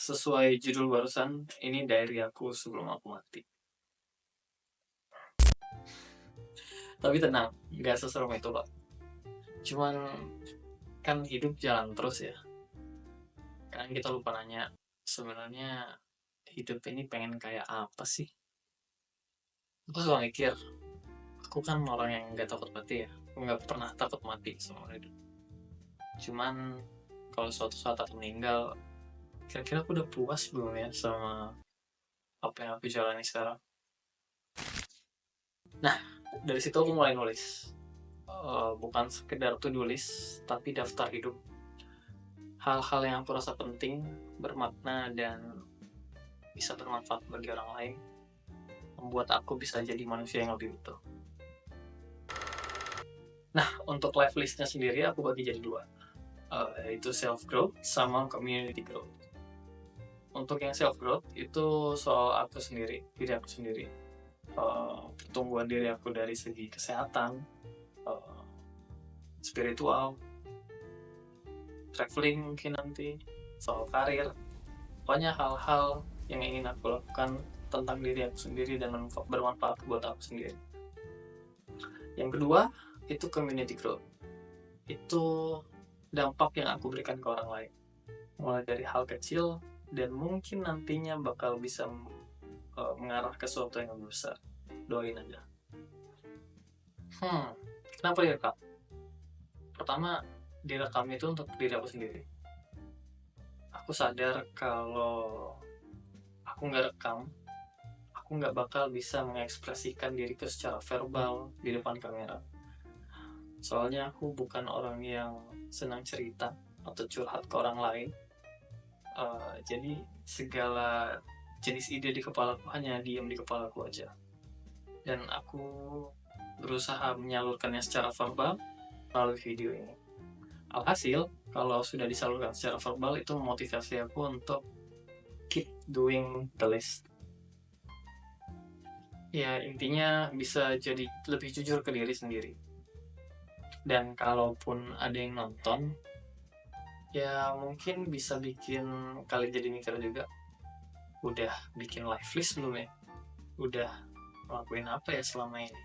Sesuai judul barusan, ini diary aku sebelum aku mati. Tapi tenang, nggak seserem itu kok. Cuman kan hidup jalan terus ya. Kadang kita lupa nanya, sebenarnya hidup ini pengen kayak apa sih? Aku suka mikir, aku kan orang yang nggak takut mati ya. Aku nggak pernah takut mati seumur hidup. Cuman kalau suatu saat aku meninggal, kira-kira aku udah puas belum ya sama apa yang aku jalani sekarang? Nah, dari situ aku mulai nulis. Bukan sekedar to-do list, tapi daftar hidup. Hal-hal yang aku rasa penting, bermakna, dan bisa bermanfaat bagi orang lain, membuat aku bisa jadi manusia yang lebih utuh. Nah, untuk life listnya sendiri aku bagi jadi dua, yaitu self growth sama community growth. Untuk yang self growth itu soal aku sendiri, diri aku sendiri, pertumbuhan diri aku dari segi kesehatan, spiritual, traveling mungkin nanti, soal karir, pokoknya hal-hal yang ingin aku lakukan tentang diri aku sendiri dan bermanfaat buat aku sendiri. Yang kedua itu community growth, itu dampak yang aku berikan ke orang lain, mulai dari hal kecil dan mungkin nantinya bakal bisa mengarah ke sesuatu yang lebih besar. Doain aja. Kenapa direkam? Pertama, direkam itu untuk diri aku sendiri. Aku sadar kalau aku nggak rekam, aku nggak bakal bisa mengekspresikan diriku secara verbal di depan kamera. Soalnya aku bukan orang yang senang cerita atau curhat ke orang lain. Jadi segala jenis ide di kepalaku hanya diam di kepalaku aja. Dan aku berusaha menyalurkannya secara verbal melalui video ini. Alhasil, kalau sudah disalurkan secara verbal, itu memotivasi aku untuk keep doing the list. Ya, intinya bisa jadi lebih jujur ke diri sendiri. Dan kalaupun ada yang nonton, ya mungkin bisa bikin kalian jadi mikir juga, udah bikin live list belum ya? Udah ngelakuin apa ya selama ini?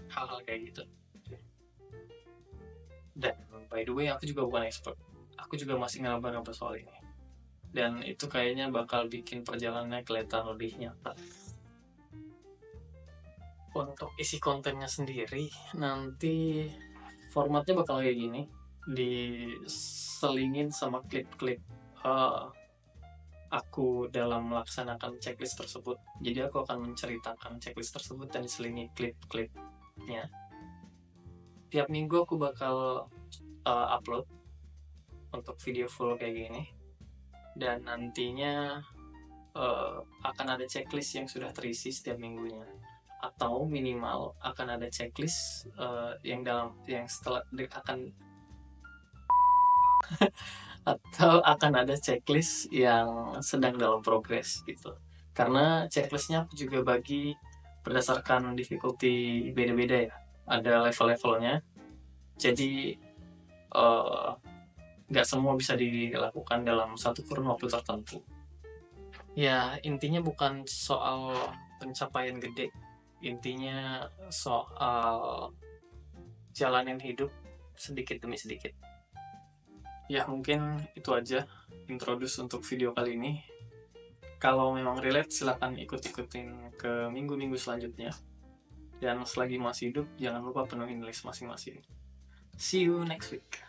Hal-hal kayak gitu. Dan by the way, aku juga bukan expert. Aku juga masih ngaba-ngaba soal ini. Dan itu kayaknya bakal bikin perjalanannya kelihatan lebih nyata. Untuk isi kontennya sendiri, nanti formatnya bakal kayak gini, diselingin sama klip-klip aku dalam melaksanakan checklist tersebut. Jadi aku akan menceritakan checklist tersebut dan diselingi klip-klipnya. Tiap minggu aku bakal upload untuk video full kayak gini, dan nantinya akan ada checklist yang sudah terisi setiap minggunya, atau minimal akan ada checklist yang setelah atau akan ada checklist yang sedang dalam progres gitu. Karena checklistnya aku juga bagi berdasarkan difficulty beda-beda ya, ada level-levelnya. Jadi nggak semua bisa dilakukan dalam satu kurun waktu tertentu. Ya, intinya bukan soal pencapaian gede, intinya soal jalanin hidup sedikit demi sedikit. Ya, mungkin itu aja introduce untuk video kali ini. Kalau memang relate, silahkan ikut-ikutin ke minggu-minggu selanjutnya. Dan selagi masih hidup, jangan lupa penuhin list masing-masing. See you next week.